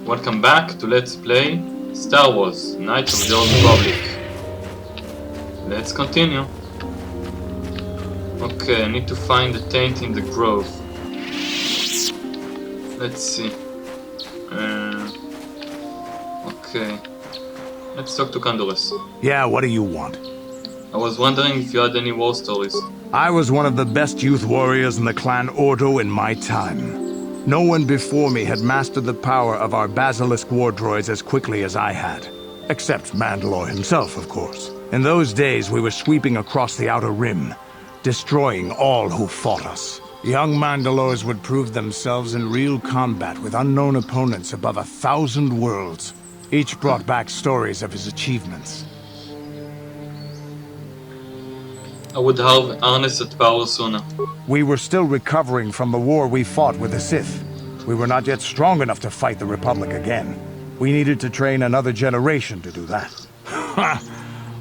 Welcome back to Let's Play Star Wars Knights of the Old Republic. Let's continue. Okay, I need to find the taint in the grove. Let's see. Okay. Let's talk to Condorus. Yeah, what do you want? I was wondering if you had any war stories. I was one of the best youth warriors in the clan Ordo in my time. No one before me had mastered the power of our basilisk war droids as quickly as I had. Except Mandalore himself, of course. In those days, we were sweeping across the Outer Rim, destroying all who fought us. Young Mandalores would prove themselves in real combat with unknown opponents above 1,000 worlds. Each brought back stories of his achievements. I would have harnessed that power sooner. We were still recovering from the war we fought with the Sith. We were not yet strong enough to fight the Republic again. We needed to train another generation to do that.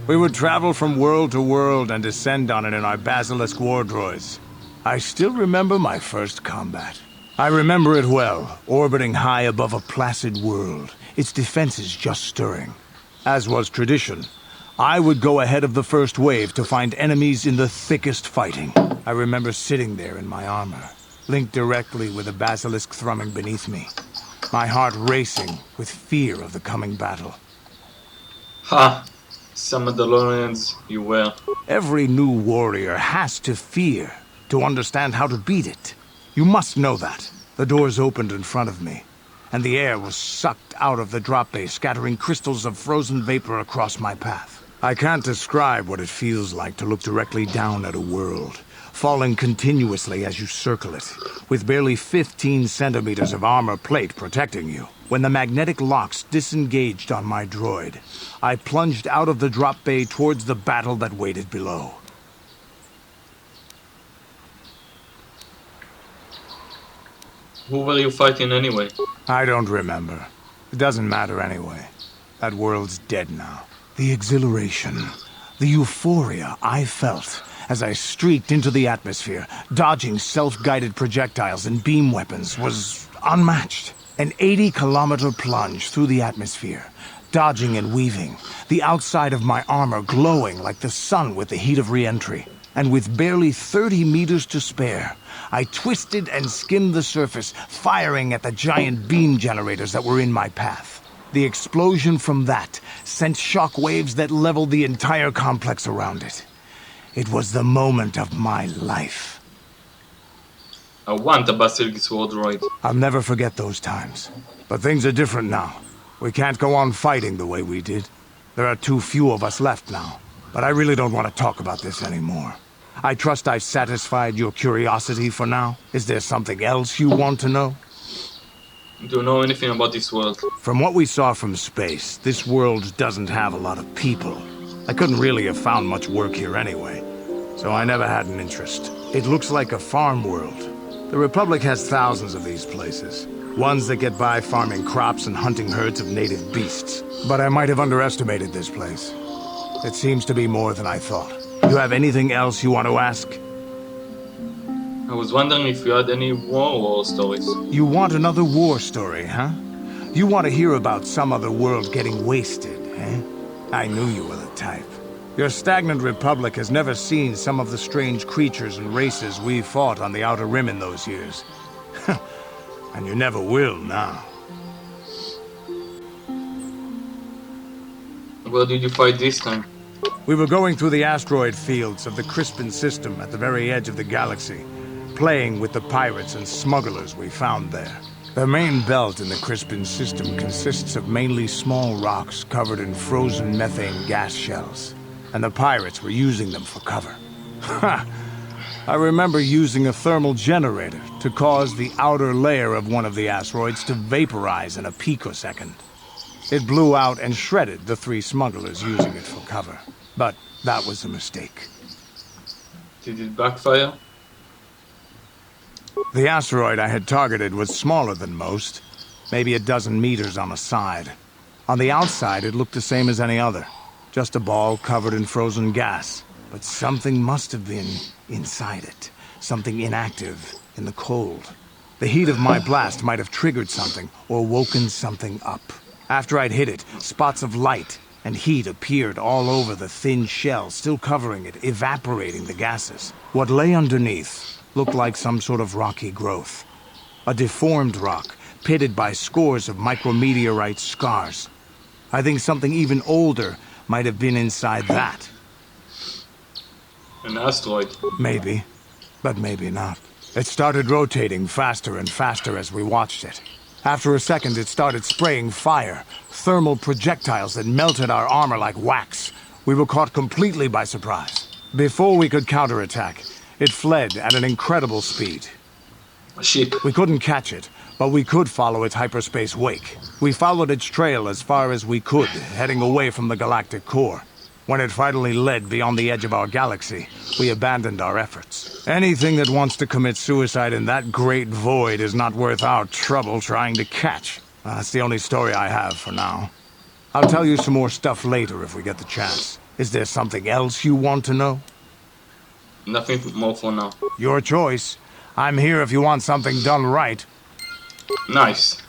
We would travel from world to world and descend on it in our basilisk war droids. I still remember my first combat. I remember it well, orbiting high above a placid world, its defenses just stirring. As was tradition, I would go ahead of the first wave to find enemies in the thickest fighting. I remember sitting there in my armor, linked directly with the basilisk thrumming beneath me, my heart racing with fear of the coming battle. Ha! Some mandalorians you were. Every new warrior has to fear to understand how to beat it. You must know that. The doors opened in front of me, and the air was sucked out of the drop bay, scattering crystals of frozen vapor across my path. I can't describe what it feels like to look directly down at a world, falling continuously as you circle it, with barely 15 centimeters of armor plate protecting you. When the magnetic locks disengaged on my droid, I plunged out of the drop bay towards the battle that waited below. Who were you fighting anyway? I don't remember. It doesn't matter anyway. That world's dead now. The exhilaration, the euphoria I felt as I streaked into the atmosphere, dodging self-guided projectiles and beam weapons, was unmatched. An 80-kilometer plunge through the atmosphere, dodging and weaving, the outside of my armor glowing like the sun with the heat of re-entry. And with barely 30 meters to spare, I twisted and skimmed the surface, firing at the giant beam generators that were in my path. The explosion from that sent shock waves that leveled the entire complex around it. It was the moment of my life. I want a basilisk war droid. I'll never forget those times. But things are different now. We can't go on fighting the way we did. There are too few of us left now. But I really don't want to talk about this anymore. I trust I've satisfied your curiosity for now. Is there something else you want to know? Do you know anything about this world? From what we saw from space, this world doesn't have a lot of people. I couldn't really have found much work here anyway, so I never had an interest. It looks like a farm world. The Republic has thousands of these places. Ones that get by farming crops and hunting herds of native beasts. But I might have underestimated this place. It seems to be more than I thought. You have anything else you want to ask? I was wondering if you had any war stories. You want another war story, huh? You want to hear about some other world getting wasted, eh? I knew you were the type. Your stagnant Republic has never seen some of the strange creatures and races we fought on the Outer Rim in those years. And you never will now. Where did you fight this time? We were going through the asteroid fields of the Crispin system at the very edge of the galaxy, playing with the pirates and smugglers we found there. The main belt in the Crispin system consists of mainly small rocks covered in frozen methane gas shells, and the pirates were using them for cover. Ha! I remember using a thermal generator to cause the outer layer of one of the asteroids to vaporize in a picosecond. It blew out and shredded the 3 smugglers using it for cover. But that was a mistake. Did it backfire? The asteroid I had targeted was smaller than most, maybe a dozen meters on a side. On the outside, it looked the same as any other, just a ball covered in frozen gas. But something must have been inside it, something inactive in the cold. The heat of my blast might have triggered something or woken something up. After I'd hit it, spots of light and heat appeared all over the thin shell, still covering it, evaporating the gases. What lay underneath looked like some sort of rocky growth. A deformed rock, pitted by scores of micrometeorite scars. I think something even older might have been inside that. An asteroid. Maybe, but maybe not. It started rotating faster and faster as we watched it. After a second, it started spraying fire, thermal projectiles that melted our armor like wax. We were caught completely by surprise. Before we could counterattack, it fled at an incredible speed. A ship. We couldn't catch it, but we could follow its hyperspace wake. We followed its trail as far as we could, heading away from the galactic core. When it finally led beyond the edge of our galaxy, we abandoned our efforts. Anything that wants to commit suicide in that great void is not worth our trouble trying to catch. That's the only story I have for now. I'll tell you some more stuff later if we get the chance. Is there something else you want to know? Nothing more for now. Your choice. I'm here if you want something done right. Nice.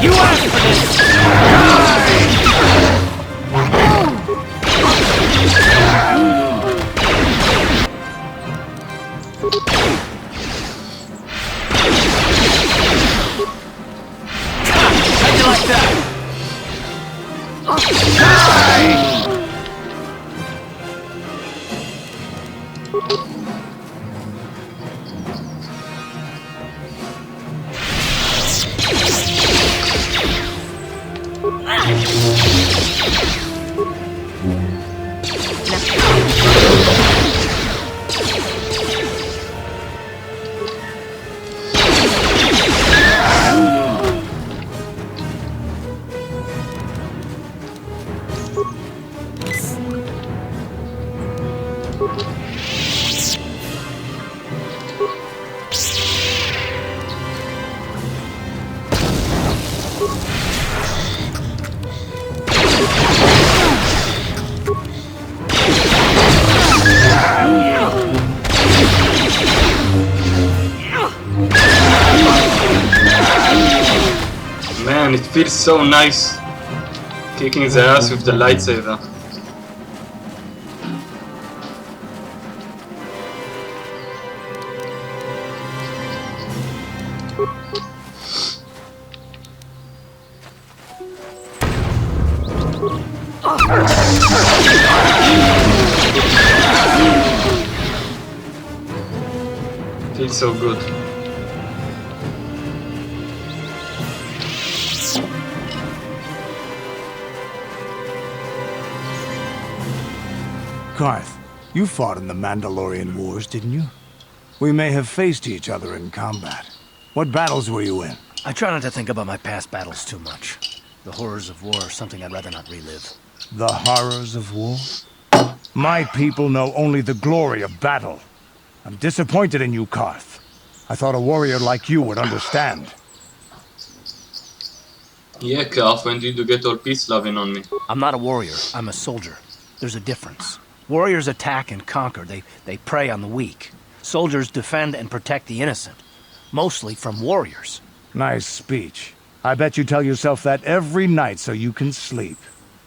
You asked for this! How'd you like that? Man, it feels so nice kicking the ass with the lightsaber. Feels so good. Kath, you fought in the Mandalorian Wars, didn't you? We may have faced each other in combat. What battles were you in? I try not to think about my past battles too much. The horrors of war are something I'd rather not relive. The horrors of war? My people know only the glory of battle. I'm disappointed in you, Kath. I thought a warrior like you would understand. Yeah, Kath, when did you get all peace loving on me? I'm not a warrior, I'm a soldier. There's a difference. Warriors attack and conquer, they prey on the weak. Soldiers defend and protect the innocent. Mostly from warriors. Nice speech. I bet you tell yourself that every night so you can sleep.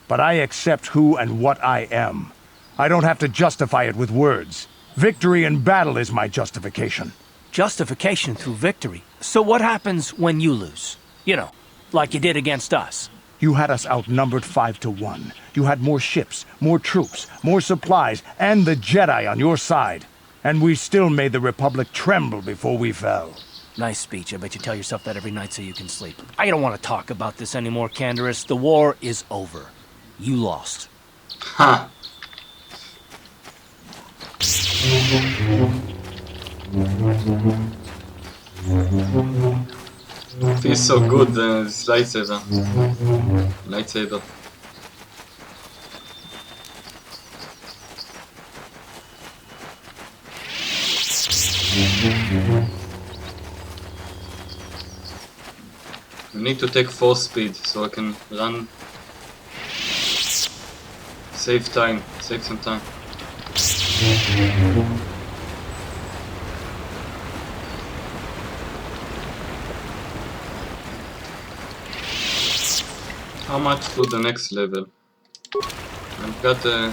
But I accept who and what I am. I don't have to justify it with words. Victory in battle is my justification. Justification through victory. So what happens when you lose? You know, like you did against us. You had us outnumbered 5-1. You had more ships, more troops, more supplies, and the Jedi on your side. And we still made the Republic tremble before we fell. Nice speech. I bet you tell yourself that every night so you can sleep. I don't want to talk about this anymore, Canderous. The war is over. You lost. Ha! Feels so good, this lightsaber. Lightsaber. I need to take 4 speed so I can run. Save time, save some time. How much to the next level? I've got I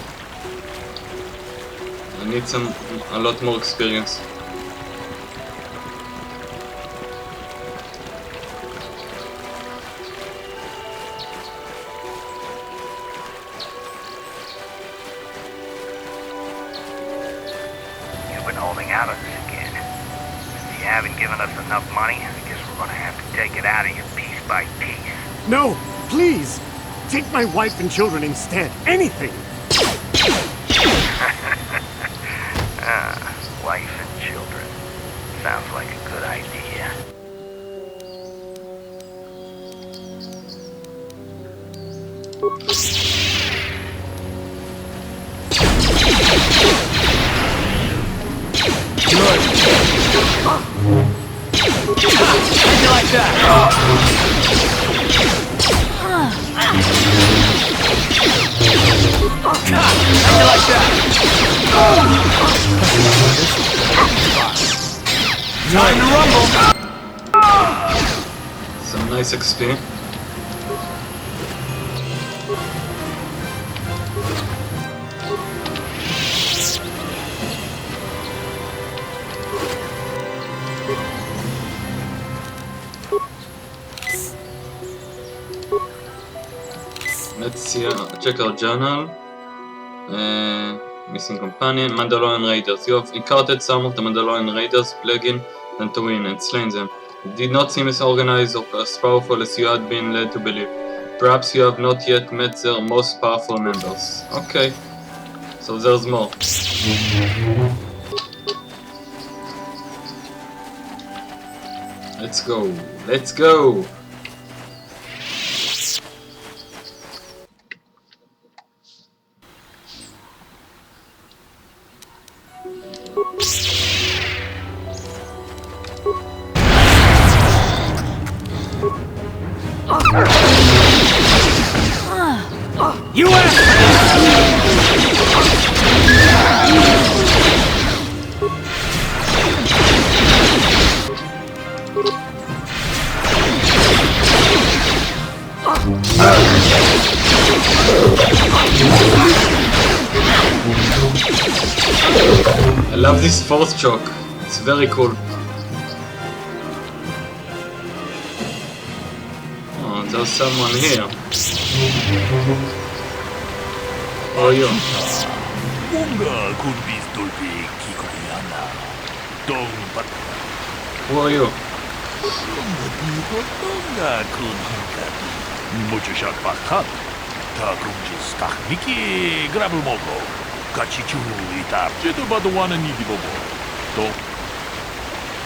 need a lot more experience. You've been holding out on this kid. If you haven't given us enough money, I guess we're gonna have to take it out of you piece by piece. No, please! Take my wife and children instead. Anything! Wife and children. Sounds like a good idea. Like that. Like that. Time to rumble. Some nice XP. Let's see, check our journal. Missing companion, Mandalorian Raiders. You have encountered some of the Mandalorian Raiders, plaguing Tatooine and slain them. It did not seem as organized or as powerful as you had been led to believe. Perhaps you have not yet met their most powerful members. Okay, so there's more. Let's go, let's go! I love this force choke, it's very cool. Oh, there's someone here. Who are you? Who are you?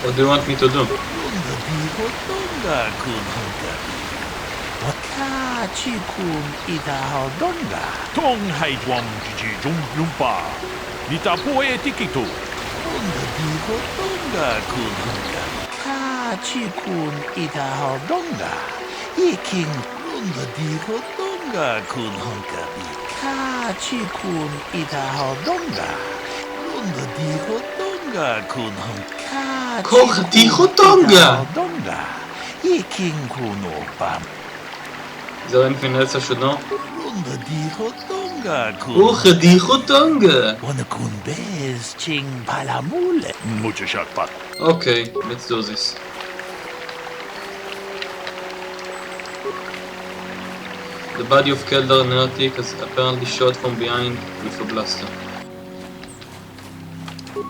What do you want me to do? KotOR! Is there anything else I should know? KotOR! Okay, let's do this. The body of KotOR Nertic is apparently shot from behind with a blaster.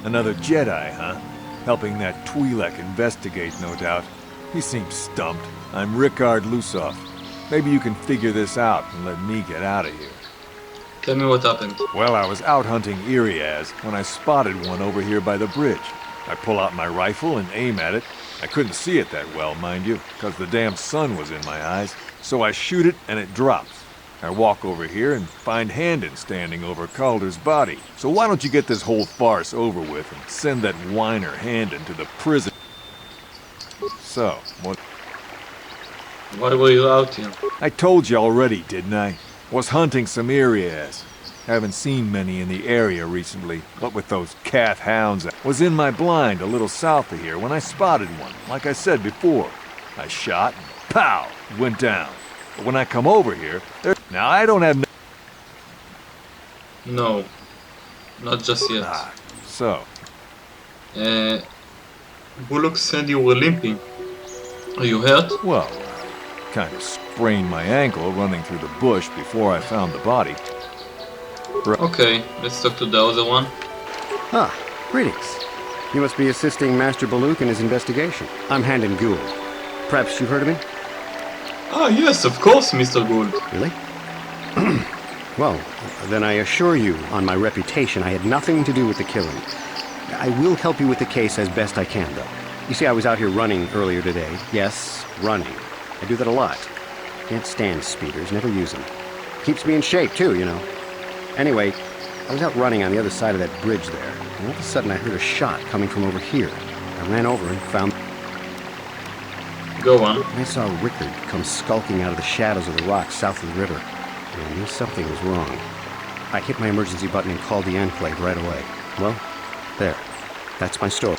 Another Jedi, huh? Helping that Twi'lek investigate, no doubt. He seems stumped. I'm Rickard Lusoff. Maybe you can figure this out and let me get out of here. Tell me what happened. Well, I was out hunting Iriaz when I spotted one over here by the bridge. I pull out my rifle and aim at it, I couldn't see it that well, mind you, because the damn sun was in my eyes. So I shoot it and it drops. I walk over here and find Handon standing over Calder's body. So why don't you get this whole farce over with and send that whiner Handon to the prison? So, what? Why were you out here? I told you already, didn't I? Was hunting some areas. Haven't seen many in the area recently, but with those kath hounds, was in my blind a little south of here when I spotted one, like I said before. I shot, and pow, went down. But when I come over here, now I don't have No, not just yet. So, Bullock said you were limping. Are you hurt? well, kind of sprained my ankle running through the bush before I found the body. Okay, let's talk to the other one. Ah, greetings. You must be assisting Master Baluk in his investigation. I'm Handon Gould. Perhaps you've heard of me? Ah, yes, of course, Mr. Gould. Really? Well, then I assure you, on my reputation, I had nothing to do with the killing. I will help you with the case as best I can, though. You see, I was out here running earlier today. Yes, running. I do that a lot. Can't stand speeders, never use them. Keeps me in shape, too, you know. Anyway, I was out running on the other side of that bridge there, and all of a sudden I heard a shot coming from over here. I ran over and found... Go on. I saw Rickard come skulking out of the shadows of the rocks south of the river. And I knew something was wrong. I hit my emergency button and called the Enclave right away. Well, there. That's my story.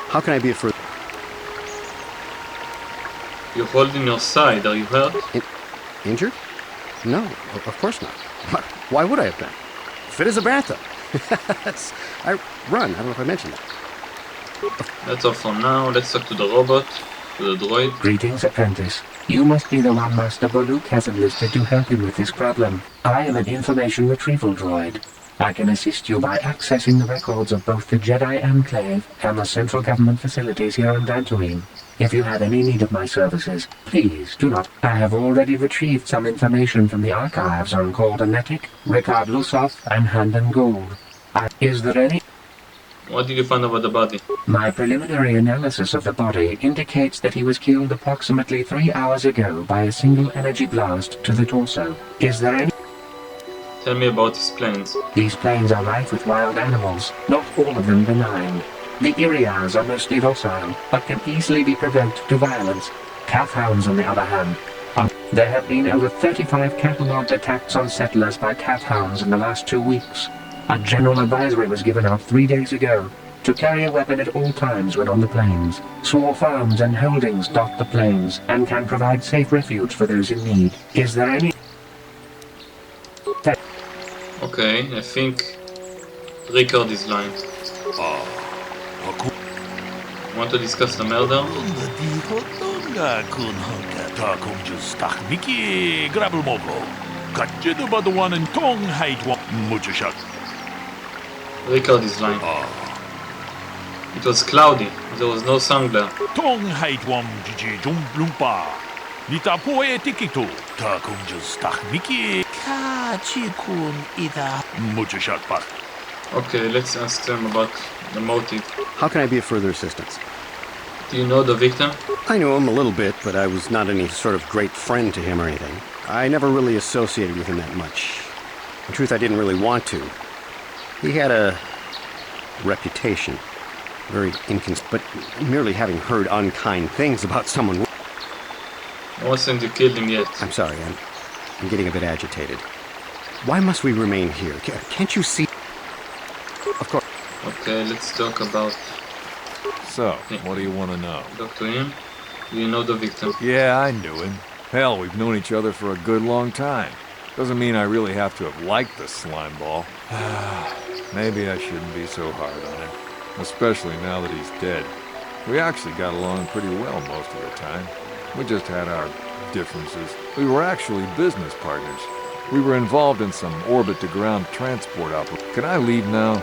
How can I be of further... You're holding your side. Are you hurt? Injured? No, of course not. Why would I have been? Fit as a bantha. I run. I don't know if I mentioned that. That's all for now. Let's talk to the robot, to the droid. Greetings, apprentice. You must be the one Master Baluk has enlisted to help him with this problem. I am an information retrieval droid. I can assist you by accessing the records of both the Jedi Enclave and the central government facilities here on Dantooine. If you have any need of my services, please do not. I have already retrieved some information from the archives on KotOR, Rickard Lusov, and Handon Gould. Is there any... What did you find about the body? My preliminary analysis of the body indicates that he was killed approximately 3 hours ago by a single energy blast to the torso. Is there any... Tell me about his planes. These plains are rife with wild animals, not all of them benign. The Iriars are mostly docile, but can easily be provoked to violence. Kath hounds, on the other hand, there have been over 35 catalogued attacks on settlers by kath hounds in the last 2 weeks. A general advisory was given out 3 days ago to carry a weapon at all times when on the plains. Small farms and holdings dot the plains and can provide safe refuge for those in need. Is there any... Okay, I think Rickard is lying. Want to discuss the murder? Rickard is lying. It was cloudy. There was no sun glare. Okay, let's ask them about the motive. How can I be of further assistance? Do you know the victim? I knew him a little bit, but I was not any sort of great friend to him or anything. I never really associated with him that much. In truth, I didn't really want to. He had a reputation. Very but merely having heard unkind things about someone... I wasn't you killed him yet. I'm sorry, I'm getting a bit agitated. Why must we remain here? Can't you see... Of course. Okay, let's talk about... So, what do you want to know? Talk to him. Do you know the victim? Yeah, I knew him. Hell, we've known each other for a good long time. Doesn't mean I really have to have liked the slimeball. Maybe I shouldn't be so hard on him. Especially now that he's dead. We actually got along pretty well most of the time. We just had our differences. We were actually business partners. We were involved in some orbit-to-ground transport operation. Can I leave now?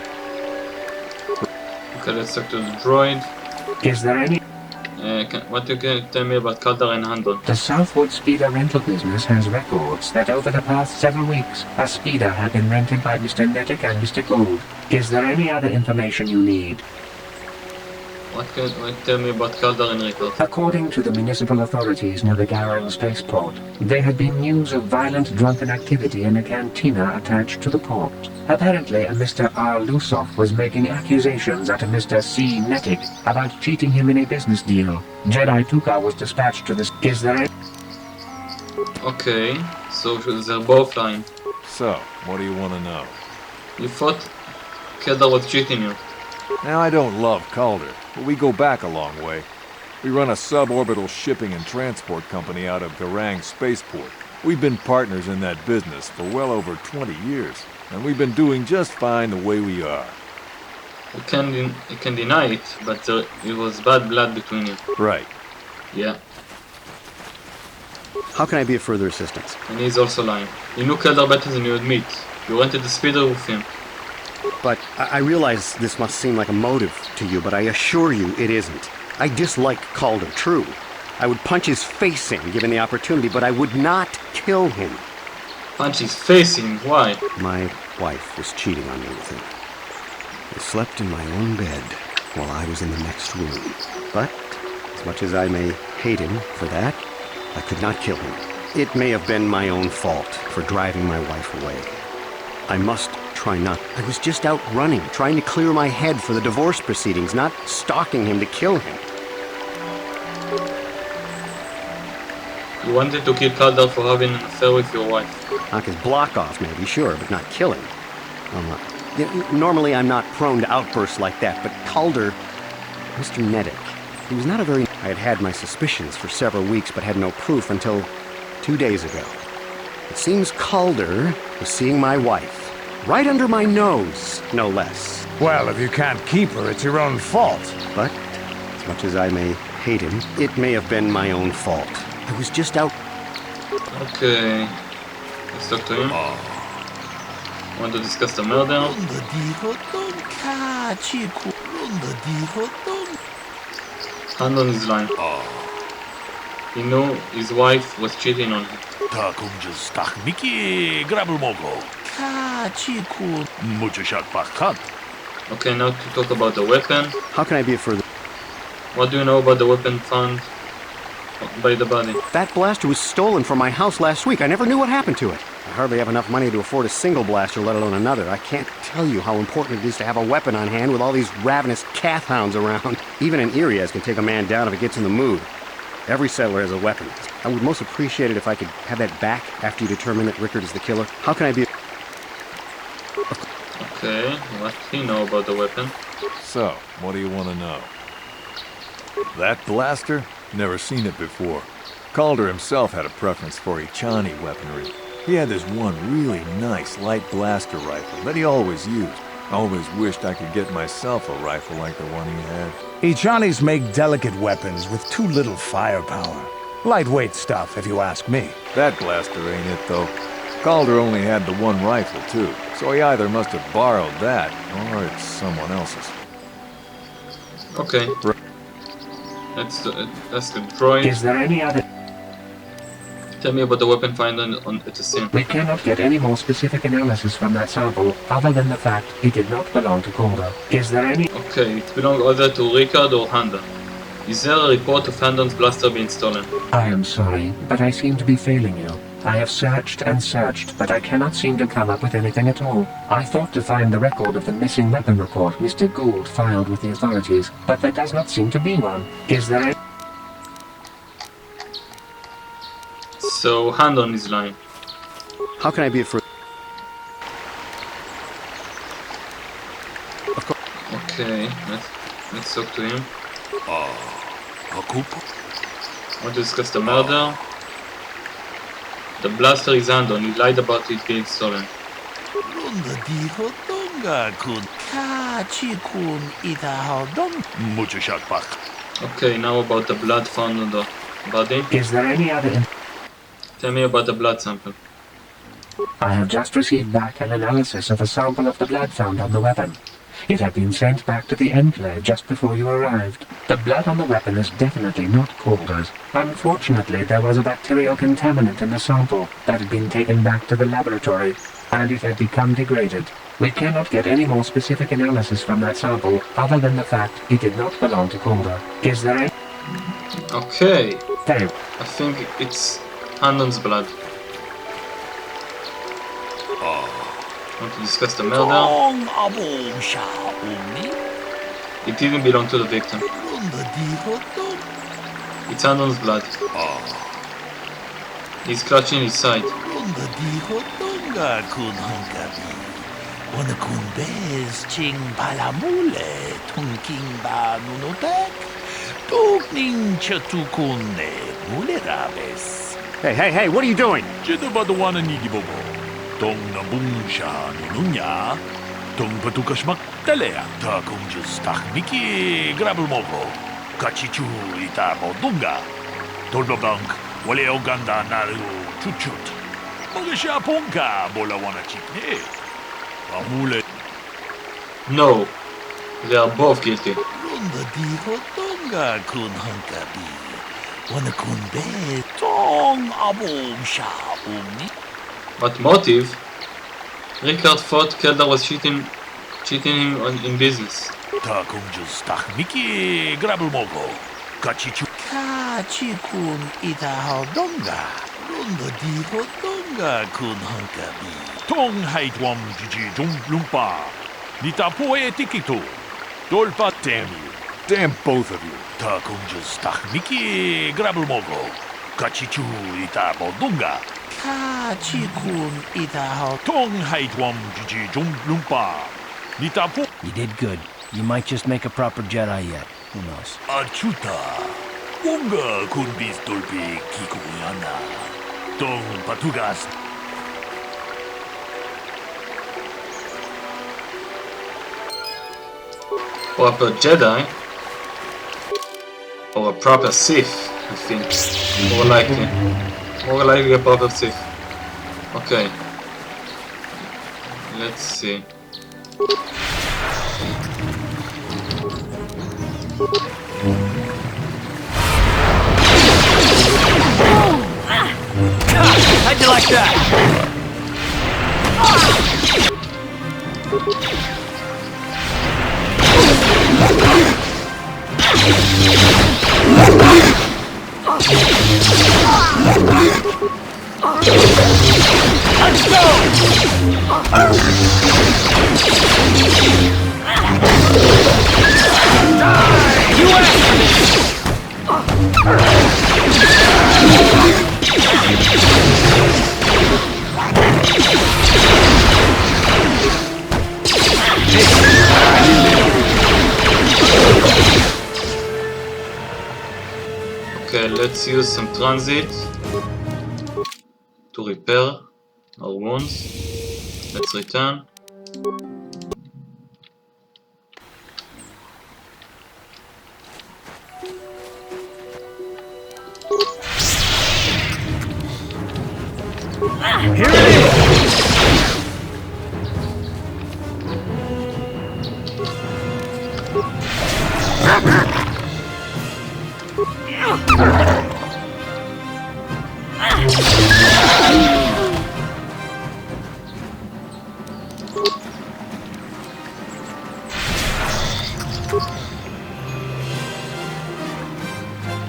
Okay, let's talk to the droid. Is there any... What you can tell me about Calder and Handon? The Southwood Speeder rental business has records that over the past several weeks, a speeder had been rented by Mr. Nettic and Mr. Gould. Is there any other information you need? Tell me about KotOR and Rickard. According to the municipal authorities near the Garan spaceport, there had been news of violent drunken activity in a cantina attached to the port. Apparently, a Mr. R. Lusov was making accusations at a Mr. C. Netic about cheating him in a business deal. Jedi I was dispatched to this. Is there Okay, so they're both lying. So, what do you want to know? You thought KotOR was cheating you. Now, I don't love Calder, but we go back a long way. We run a suborbital shipping and transport company out of Garang Spaceport. We've been partners in that business for well over 20 years, and we've been doing just fine the way we are. You can deny it, but it was bad blood between you. Right. Yeah, How can I be of further assistance? and he's also lying. You knew KotOR better than you admit. You rented the speeder with him. But I realize this must seem like a motive to you, but I assure you it isn't. I dislike Calder, true. I would punch his face in given the opportunity, but I would not kill him. Punch his face in, why? My wife was cheating on me with him. I slept in my own bed while I was in the next room. But, as much as I may hate him for that, I could not kill him. It may have been my own fault for driving my wife away. I must try not. I was just out running, trying to clear my head for the divorce proceedings, not stalking him to kill him. You wanted to kill KotOR for having an affair with your wife. Knock his block off, maybe, sure, but not kill him. Normally I'm not prone to outbursts like that, but Calder, Mr. Netic, he was not a very... I had had my suspicions for several weeks, but had no proof until 2 days ago. It seems Calder was seeing my wife, right under my nose, no less. Well, if you can't keep her, it's your own fault. But, as much as I may hate him, it may have been my own fault. I was just out... Okay, let's talk to him. Want to discuss the murder? Handon is lying. He knew his wife was cheating on him. Okay, now to talk about the weapon. How can I be of further... What do you know about the weapon found by the body? That blaster was stolen from my house last week. I never knew what happened to it. I hardly have enough money to afford a single blaster, let alone another. I can't tell you how important it is to have a weapon on hand with all these ravenous kath hounds around. Even an Irias can take a man down if it gets in the mood. Every settler has a weapon. I would most appreciate it if I could have that back after you determine that Rickard is the killer. How can I be... Okay, what do you know about the weapon? So, what do you want to know? That blaster? Never seen it before. Calder himself had a preference for Ichani weaponry. He had this one really nice light blaster rifle that he always used. Always wished I could get myself a rifle like the one he had. Ichanis make delicate weapons with too little firepower. Lightweight stuff, if you ask me. That blaster ain't it, though. Calder only had the one rifle, too, so he either must have borrowed that, or it's someone else's. Okay. That's the droid. Is there any other... Tell me about the weapon found at the scene. We cannot get any more specific analysis from that sample, other than the fact it did not belong to Calder. Is there any... Okay, it belonged either to Rickard or Handon. Is there a report of Handon's blaster being stolen? I am sorry, but I seem to be failing you. I have searched and searched, but I cannot seem to come up with anything at all. I thought to find the record of the missing weapon report Mr. Gould filed with the authorities, but there does not seem to be one. Is there any... So Handon is lying. How can I be of... Okay, let's talk to him. Want to discuss the murder? The blaster is Handon. He lied about it being stolen. Okay, now about the blood found on the body. Is there any other... Tell me about the blood sample. I have just received back an analysis of a sample of the blood found on the weapon. It had been sent back to the Enclave just before you arrived. The blood on the weapon is definitely not KotOR's. Unfortunately, there was a bacterial contaminant in the sample that had been taken back to the laboratory, and it had become degraded. We cannot get any more specific analysis from that sample other than the fact it did not belong to KotOR. Is there any... Okay. Very I think it's Handon's blood. Want to discuss the murder? It didn't belong to the victim. It's Handon's blood. He's clutching his side. Hey, what are you doing? Tong nabungsha nununya, tong patukas magtalea, ta kung just takmiki grabel mogo, kachichu ita bodunga, tolbabank, wale oganda naru chuchut, magasha ponka bola wana chikne, amule. No, they are both guilty. Runda di hotonga kun hankabi, wana kun be, tong abungsha umni. What motive? Rickard thought Keldar was cheating him in business. Takunjus takmiki grabel mogo. Kachichu. Kachikun ita hodonga. Runda di hodonga kun hankabi. Tong haitwam jiji jum lumpa. Nita poe tikito. Dolpa damn you. Damn both of you. Takunjus takmiki grabel mogo. Kachichu ita bodunga. Kachikun ita Tong haitwam jiji jum lumpa. Nita po. You did good. You might just make a proper Jedi yet. Who knows? Achuta. Wonga kun bis dolpi kikuyana. Tong patugas. Proper Jedi? Or a proper Sith, I think. More likely a proper Sith. Okay. Let's see. How'd you like that? Let's go! You answer me! Okay, let's use some transit to repair our wounds. Let's return. Here it is!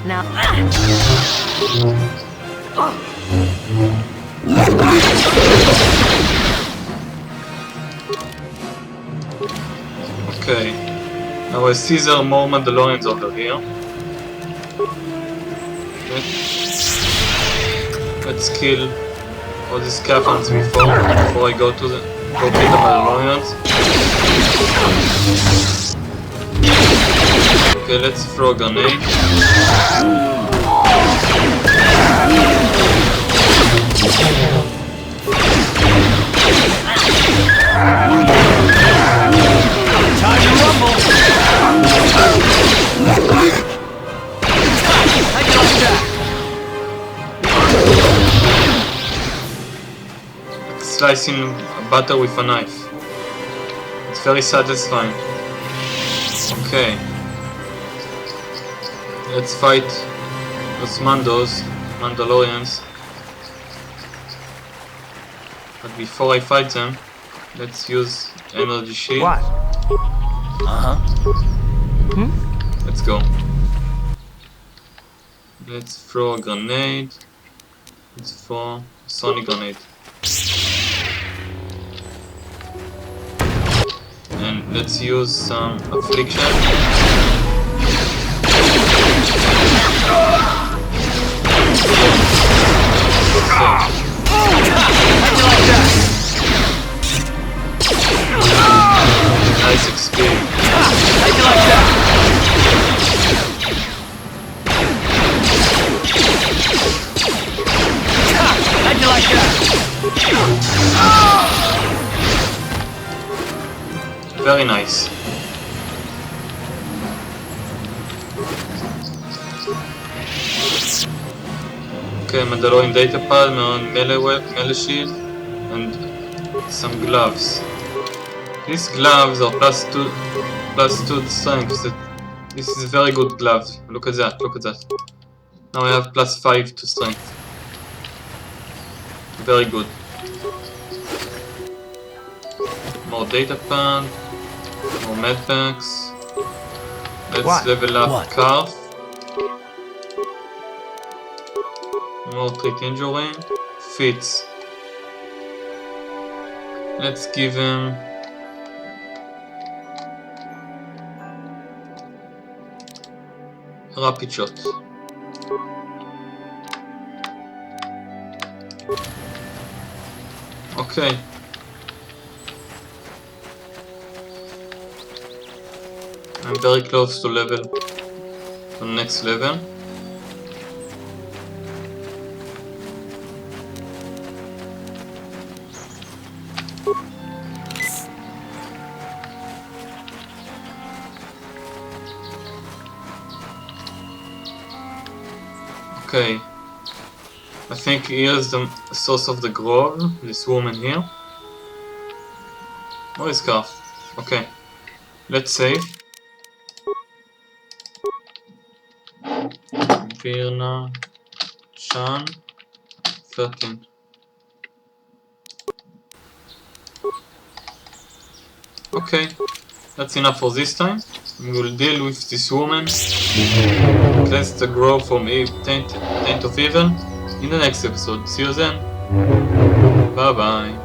Now. Okay. Now I see there are more Mandalorians over here. Let's kill all these kath before I go kill the Mandalorians. Okay, let's throw a grenade. Time to rumble! How'd you like that? Slicing butter with a knife. Let's very satisfying. Okay. Let's fight those Mandalorians. But before I fight them, let's use energy shield. What? Let's go. Let's throw a grenade. Let's throw a sonic grenade. And let's use some affliction. Nice experience. How'd you like that? How'd you like that? Very nice. Okay, Mandalorian data pad, melee shield, and some gloves. These gloves are +2 strength. This is a very good glove. Look at that, look at that. Now I have +5 to strength. Very good. More data pad, more medpacks. Let's level up kath. More treat injury. Fits. Let's give him rapid shot. Okay. I'm very close to the next level. Okay, I think here's the source of the grove, this woman here. Where is kath? Okay, let's save. Virna, Shan, 13. Okay, that's enough for this time. We will deal with this woman. Cleanse the grove from taint of evil in the next episode. See you then. Bye bye.